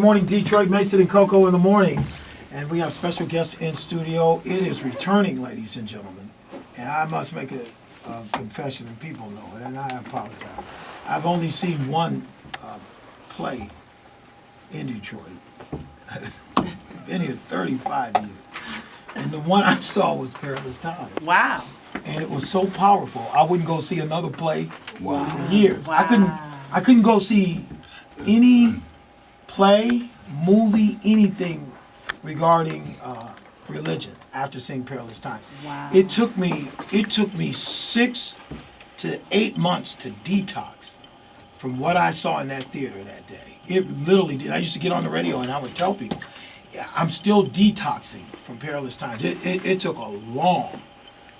Good morning, Detroit. Mason and Coco in the morning. And we have special guests in studio. It is returning, ladies and gentlemen. And I must make a confession, and people know it, and I apologize. I've only seen one play in Detroit. Been here 35 years. And the one I saw was Perilous Time. Wow. And it was so powerful. I wouldn't go see another play for years. Wow. I couldn't go see any play, movie, anything regarding religion after seeing Perilous Time. Wow. It took me 6 to 8 months to detox from what I saw in that theater that day. It literally did. I used to get on the radio and I would tell people, yeah, I'm still detoxing from Perilous Times. It took a long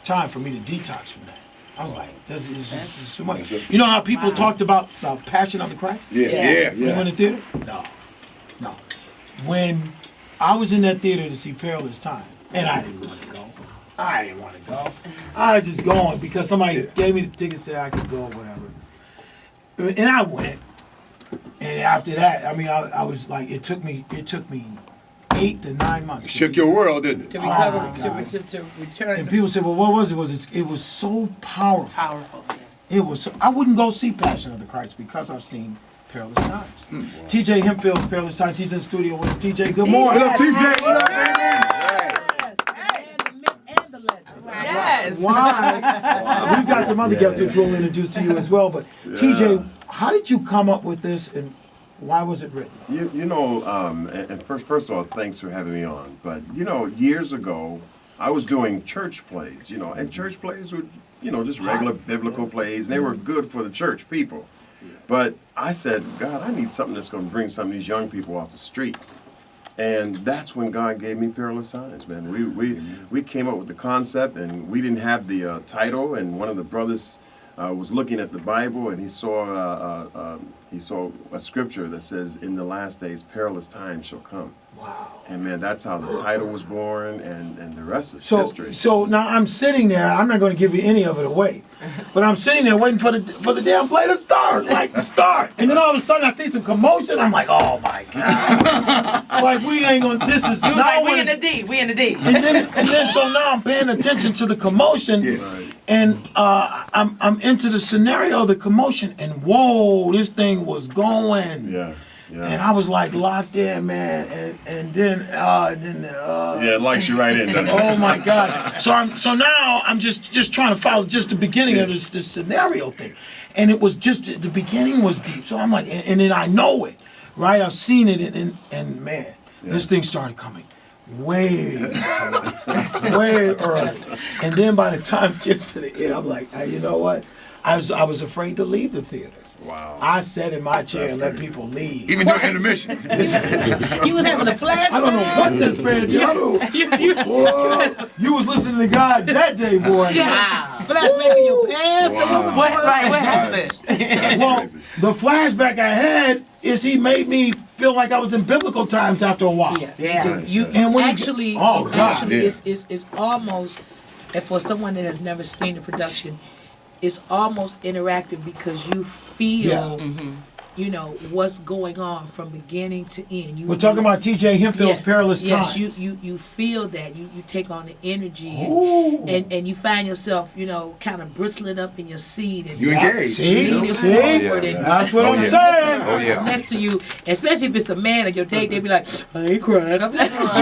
time for me to detox from that. I was like, this is too much. You know how people talked about the Passion of the Christ? Yeah. You were in the theater? No. When I was in that theater to see Perilous Time, and I didn't want to go. I was just going because somebody gave me the ticket, said I could go or whatever. And I went. And after that, I mean, I was like, it took me 8 to 9 months. It shook your world, didn't it? To recover, to return. And people said, well, what was it? It was so powerful. Powerful. It was. I wouldn't go see Passion of the Christ because I've seen Perilous Times. TJ Hemphill's Perilous Times. He's in the studio with us. TJ, good morning. What up, TJ? What up, And the legend. Yes. Why? We've got some other guests which we'll introduce to you as well. But TJ, how did you come up with this, and why was it written? You know, and first of all, thanks for having me on. But you know, years ago, I was doing church plays. You know, and church plays were, you know, just regular biblical plays, and they were good for the church people. But I said, God, I need something that's going to bring some of these young people off the street. And that's when God gave me Perilous Times, man. We came up with the concept, and we didn't have the title. And one of the brothers was looking at the Bible, and he saw a scripture that says, "In the last days, perilous times shall come." Wow. And man, that's how the title was born, and the rest is history. So now I'm sitting there. I'm not going to give you any of it away, but I'm sitting there waiting for the damn play to start, and then all of a sudden I see some commotion. I'm like, oh my god! Like we ain't gonna. This is It was now like, when we in the D. And then so now I'm paying attention to the commotion, and I'm into the scenario of the commotion, and whoa, this thing was going. Yeah. And I was like locked in, man, and then Yeah, it likes you right in. doesn't it? oh my God! So now I'm just trying to follow just the beginning of this scenario thing, and it was just the beginning was deep. So I'm like, and then I know it, right? I've seen it, and man, this thing started coming way early, and then by the time it gets to the end, I'm like, you know what? I was afraid to leave the theater. Wow. I sat in my chair and let people leave. Even during intermission. He was having a flashback. I don't know what this man did. I don't. Whoa, you was listening to God that day, boy. Yeah. Flashback in your past. Wow. What happened? That's Well, crazy. the flashback I had is he made me feel like I was in biblical times after a while. Yeah. You And when actually, it's almost, and for someone that has never seen the production, it's almost interactive because you feel, you know, what's going on from beginning to end. We're talking about T.J. Hemphill's Perilous Time. Yes, you feel that. You take on the energy and you find yourself, you know, kind of bristling up in your seat. And You engage. See? leaning See? forward and That's what I'm yeah. saying. Oh, yeah. next to you, especially if it's a man of your date, they be like, I ain't crying. I'm like, yes,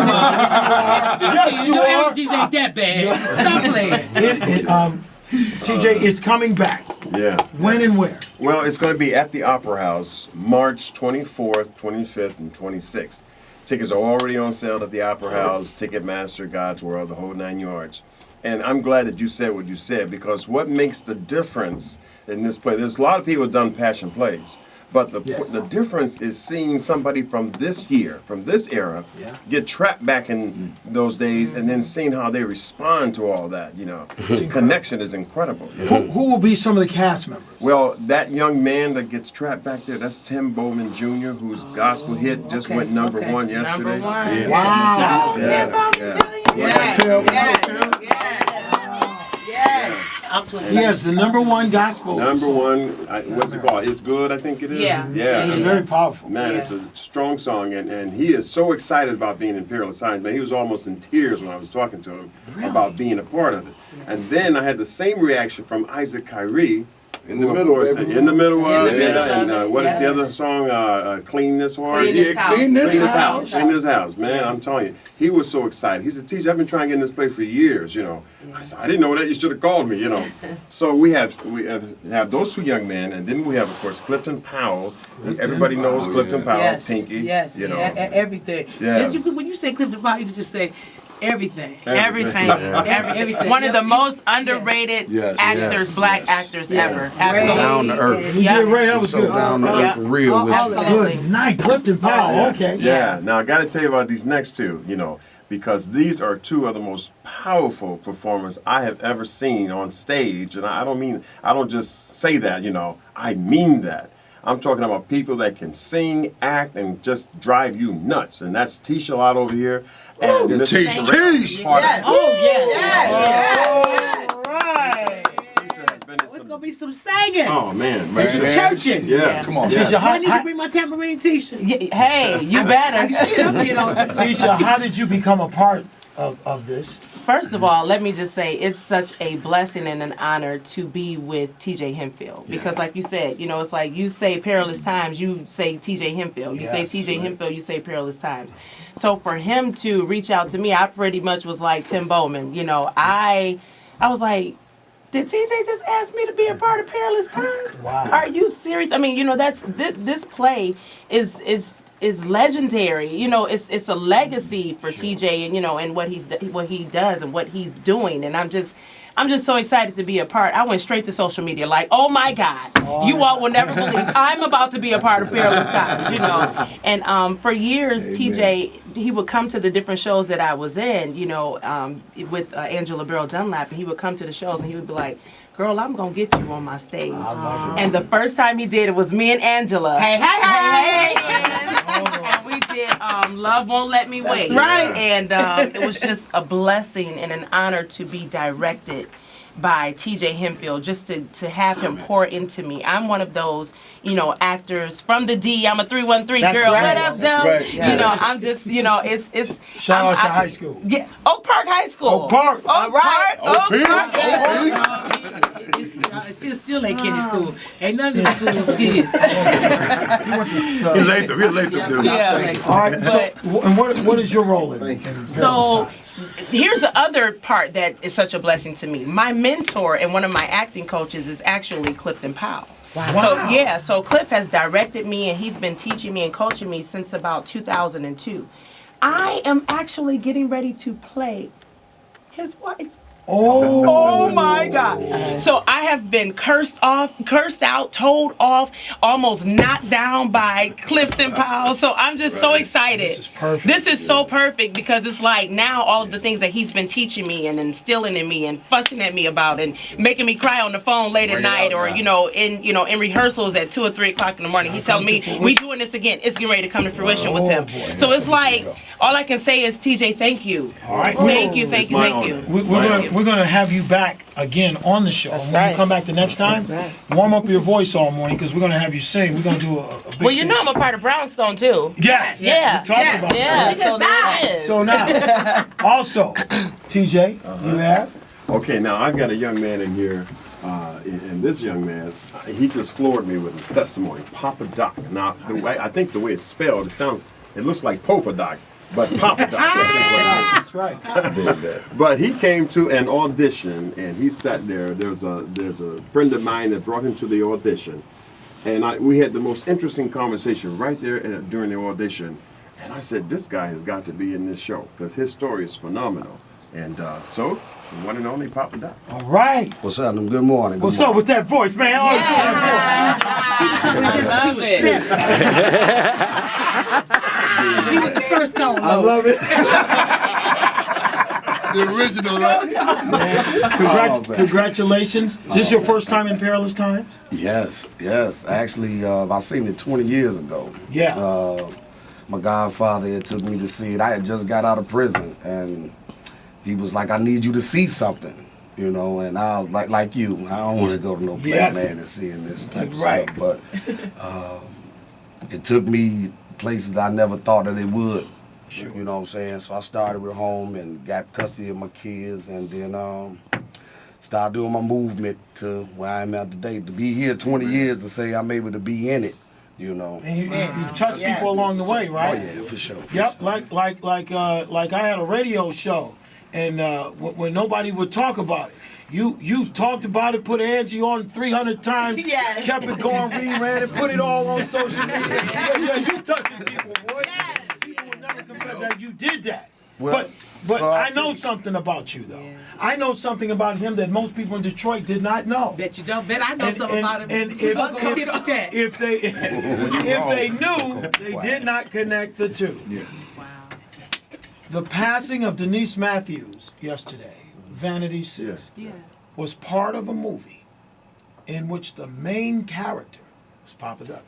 you you know, are. energies ain't that bad. Stop playing. TJ, it's coming back. Yeah. When and where? Well, it's going to be at the Opera House, March 24th, 25th, and 26th. Tickets are already on sale at the Opera House, Ticketmaster, God's World, the whole 9 yards. And I'm glad that you said what you said, because what makes the difference in this play, there's a lot of people who have done passion plays, but the difference is seeing somebody from this year, from this era, get trapped back in those days, and then seeing how they respond to all that, you know. The connection is incredible. You know? Who will be some of the cast members? Well, that young man that gets trapped back there, that's Tim Bowman Jr., whose gospel hit just went number one yesterday. Number one. Wow. Yeah. I'm too He excited. has the #1 gospel. Number one, what's it called? It's Good, I think it is. Yeah. It's very powerful. Man, Yeah. it's a strong song, and he is so excited about being in Perilous Times. Man, he was almost in tears when I was talking to him about being a part of it. And then I had the same reaction from Isaac Carree. In the middle, baby. In the middle of it. Yeah. And what is the Yes. other song? Clean This Heart? Clean This House. Clean this Clean This house. House. Clean This House. Man, I'm telling you. He was so excited. He said, Teisha, I've been trying to get in this place for years, you know. I said, I didn't know that. You should have called me, you know. So we have those two young men, and then we have, of course, Clifton Powell. Everybody knows Powell, Clifton yeah. Powell, Yes, Pinky. yes, You know. everything. Yeah. Yes, when you say Clifton Powell, you can just say everything. Everything. Everything. One of the most underrated Yes, actors, yes, black yes. actors Yes. ever. Ray. Absolutely. Down to earth. You Yeah. did, Ray. That was So good. down to Yeah. earth and real with you. Absolutely. Good night, Clifton Powell. Okay. Yeah. Now I got to tell you about these next two, you know, because these are two of the most powerful performers I have ever seen on stage, and I don't just say that, you know, I mean that. I'm talking about people that can sing, act, and just drive you nuts, and that's Teisha Lott over here. And Mr. Teisha. Carree. Oh, yeah. Teisha has been in It's some- going to be some singing. Oh man, Man. Some churching. Yes. Come on. yes. Teisha, I need how- to bring my tambourine T-shirt. Hey, you better. Teisha, how did you become a part of this? First of all, let me just say it's such a blessing and an honor to be with TJ Hemphill. Because like you said, you know, it's like you say Perilous Times, you say TJ Hemphill. You say Yes, TJ Hemphill, you say Perilous Times. So for him to reach out to me, I pretty much was like Tim Bowman. You know, I was like, did TJ just ask me to be a part of Perilous Times? Wow. Are you serious? I mean, you know, this play is legendary. You know, it's a legacy for TJ, and you know, and what he does and what he's doing, and I'm just so excited to be a part. I went straight to social media like, oh my God, you all will never believe I'm about to be a part of Perilous Times, you know. And for years, Amen. TJ, he would come to the different shows that I was in, you know, with Angela Barrell Dunlap, and he would come to the shows and he would be like, girl, I'm going to get you on my stage. And the first time he did it was me and Angela. Hey. And we did Love Won't Let Me Wait. That's right. And it was just a blessing and an honor to be directed by TJ Hemphill, just to have him pour into me. I'm one of those, you know, actors from the D. I'm a 313 That's girl. right. What up, That's though? right. You know, I'm just, you know, it's. Shout out I'm- to I- high school. Yeah, Oak Park High School. Oak Park. Oak Park. Oak Park. Still ain't kiddie school. Ain't none of the schools kids. He Latham, dude. Yeah. All right. So, and what is your role in Thank you. Perilous So Times? here's the other part that is such a blessing to me. My mentor and one of my acting coaches is actually Clifton Powell. Wow. So Cliff has directed me and he's been teaching me and coaching me since about 2002. I am actually getting ready to play his wife. Oh my God. So I have been cursed out, told off, almost knocked down by Clifton Powell. So I'm just so excited. This is perfect. This is so perfect because it's like now all of the things that he's been teaching me and instilling in me and fussing at me about and making me cry on the phone late at night or, you know, in rehearsals at 2 or 3 o'clock in the morning. He's telling me, we doing this again. It's getting ready to come to fruition with him. Boy. So it's like, all I can say is, TJ, thank you. All right. Thank you, It's thank you, my thank you. honor. We're gonna have you back again on the show. And when right. you come back the next time, warm up your voice all morning because we're gonna have you sing. We're gonna do a big Well, you thing. know I'm a part of Brownstone too. Yes. Yeah. We talked about Yeah, that. so there it is. So now, also, TJ, you have. Okay, now I've got a young man in here, and this young man, he just floored me with his testimony, POPADUCK. Now, I think the way it's spelled, it looks like POPADUCK, but POPADUCK. That's right. Did that. But he came to an audition, and he sat there. There's a friend of mine that brought him to the audition, and we had the most interesting conversation right there during the audition. And I said, this guy has got to be in this show because his story is phenomenal. And so, the one and only POPADUCK. All right. What's happening? Good morning. What's up with that voice, man? Always do that Love it. He was the first tone. voice. I love it. The original, right? Congratulations. This is your first time in Perilous Times? Yes. Actually, I seen it 20 years ago. Yeah. My godfather had took me to see it. I had just got out of prison, and he was like, I need you to see something. You know, and I was like you, I don't want to go to no Yes. Batman and seeing this type of Right. stuff. But it took me places I never thought that it would. Sure. You know what I'm saying? So I started with home and got custody of my kids, and then started doing my movement to where I am at today. To be here 20 years and say I'm able to be in it, you know. And you've touched people along the way, Oh right? yeah, for sure. Yep, like I had a radio show, and when nobody would talk about it, you talked about it, put Angie on 300 times, Yes. kept it going, reran it, put it all on social media. Yeah, you touching people, boy. People would never confess that you did that. Well, But so I know something about you though. I know something about him that most people in Detroit did not know. Bet you don't. Bet I know And- something and- about him. and if they knew, they did not connect the two. Yeah. Wow. The passing of Denise Matthews yesterday, Vanity 6, Yeah. was part of a movie in which the main character was POPADUCK.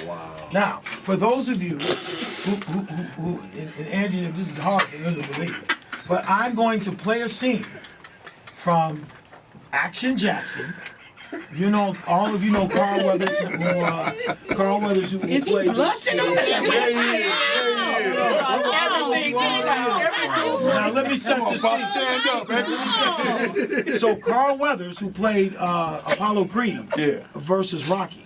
Wow. Now, for those of you who and Angie, this is hard for you to believe, but I'm going to play a scene from Action Jackson. You know, all of you know Carl Weathers, who Is he played. blushing on Now let me set the scene. Stand up, baby. So Carl Weathers, who played Apollo Creed versus Rocky,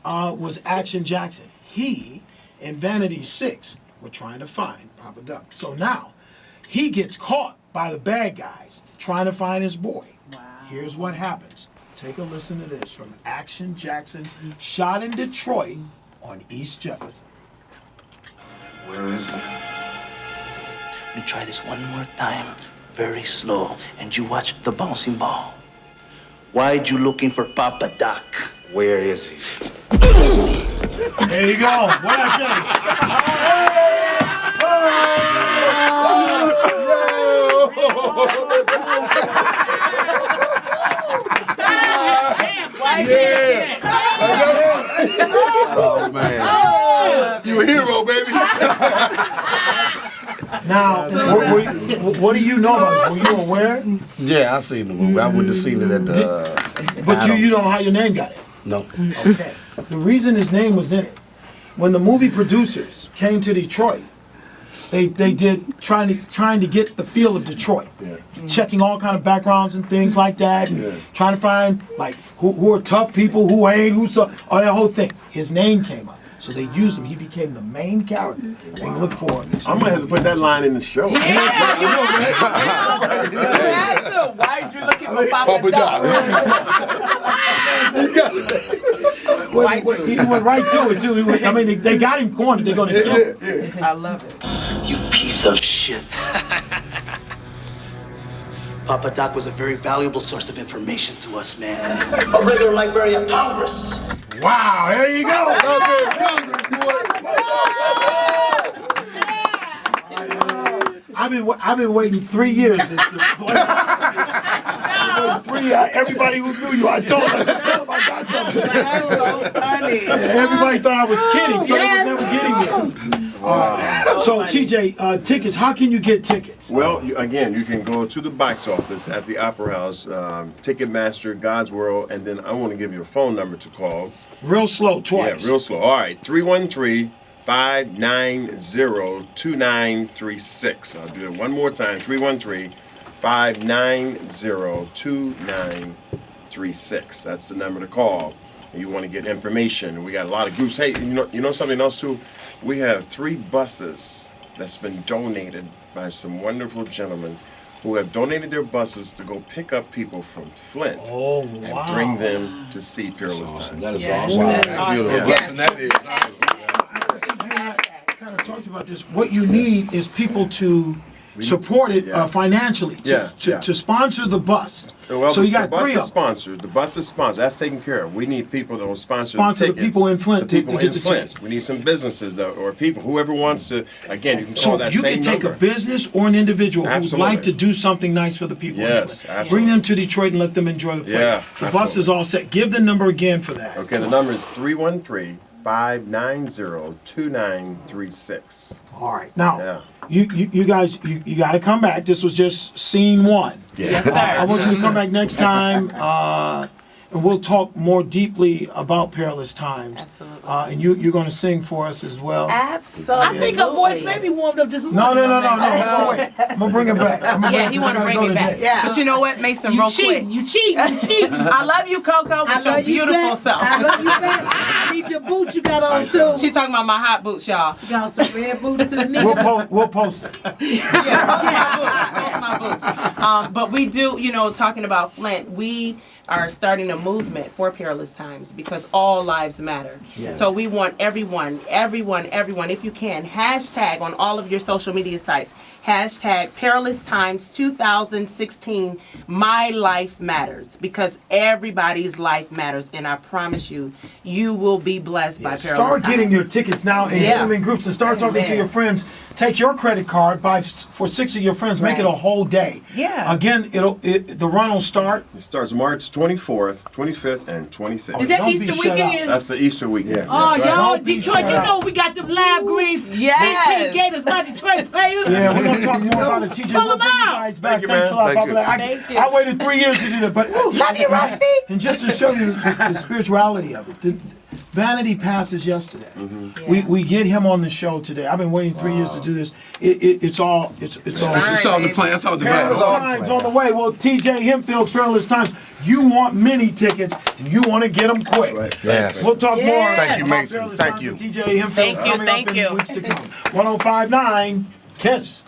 was Action Jackson. He and Vanity 6 were trying to find POPADUCK. So now he gets caught by the bad guys trying to find his boy. Wow. Here's what happens. Take a listen to this from Action Jackson, shot in Detroit on East Jefferson. Where is he? You try this one more time, very slow, and you watch the bouncing ball. Why'd you looking for POPADUCK? Where is he? There you go. What I Oh man. You a hero, baby. Now, what do you know about it? Were you aware? Yeah, I seen the movie. I wouldn't have seen it at the. But you Adams. don't know how your name got it. No. Okay. The reason his name was in it, when the movie producers came to Detroit, they did trying to get the feel of Detroit, checking all kind of backgrounds and things like that, and trying to find like who are tough people, who ain't, all that whole thing. His name came up, so they used him. He became the main character. They look for him. I'm gonna have to put that line in the show. Why are you looking for POPADUCK? He went right to it too. They got him cornered. They're gonna kill him. I love it. You piece of shit. POPADUCK was a very valuable source of information to us, man. A regular library of Congress. Wow, there you go. I've been waiting 3 years. Everybody who knew you, I told them I got something. That's so funny. Everybody thought I was kidding, so they was never getting me. So TJ, tickets. How can you get tickets? Well, again, you can go to the box office at the Opera House, Ticketmaster, God's World, and then I want to give you a phone number to call. Real slow, twice. Yeah, real slow. All right, 313-590-2936. I'll do it one more time. 313-590-2936. That's the number to call. And you want to get information. We got a lot of groups. Hey, you know something else too? We have 3 buses that's been donated by some wonderful gentlemen who have donated their buses to go pick up people from Flint and bring them to see Perilous Time. That is Yes. awesome. Wow. That's beautiful. Yeah. That is. Kind of talked about this. What you need is people to support it financially, to sponsor the bus. Well, so you got the bus 3 is of them. sponsored. The bus is sponsored. That's taken care of. We need people that will sponsor Sponsor the tickets. people in Flint The people to get in the Flint. tickets. We need some businesses though, or people, whoever wants to. Again, you can call So that you same can take number. a business or an individual who'd Absolutely. like to do something nice for the people. Yes, in Flint. absolutely. Bring them to Detroit and let them enjoy the place. Yeah, The bus is all set. Give the number again for that. Okay, the number is 313 590-2936. All right. Now, Yeah. you guys, you got to come back. This was just scene one. Yes, sir. I want you to come back next time, and we'll talk more deeply about Perilous Times. Absolutely. And you're going to sing for us as well. Absolutely. I think her voice may be warmed up this morning. No. Wait. I'm gonna bring it back. Yeah, he want to bring it back. Today. But you know what? Mason, You real quick. cheating, you cheating. I love you, Coco, with your beautiful self. I love you back. I need your boots you got on too. She talking about my hot boots, y'all. She got some red boots to the knee. We'll post it. Yeah, my boots. But we do, talking about Flint, we are starting a movement for Perilous Times because all lives matter. Yes. So we want everyone, if you can, hashtag on all of your social media sites, hashtag Perilous Times 2016, My Life Matters, because everybody's life matters, and I promise you, you will be blessed by Perilous Start Times. getting your tickets now and get them in groups and start talking to Amen. your friends. Take your credit card, buy for 6 of your friends, make it a whole day. Yeah. Again, the run will start. It starts March 24th, 25th, and 26th. Is that Don't be Easter shut up. weekend? That's the Easter weekend. Oh, That's right. y'all, Don't be Detroit, shut you up. know we got them live greens. Yes. State Gators, my Detroit players. Yeah, we're gonna talk more about it. TJ, Pull we'll bring you them out. guys back. Thank you, Thanks man. a lot, Thank Papa. you. Thank you. I waited 3 years to do that, but Love you, Rusty. and just to show you the spirituality of it. Vanity passes yesterday. We get him on the show today. I've been waiting 3 years to do this. It's all It's all the plan. It's all the Perilous plan. Times on the way. Well, TJ Hemphill's Perilous Times. You want mini tickets and you want to get them quick. Yes. We'll talk more. Thank you, about Mason. Perilous Thank Times you. with TJ Hemphill Thank you, coming thank up you. in weeks to come. 105.9 Kiss.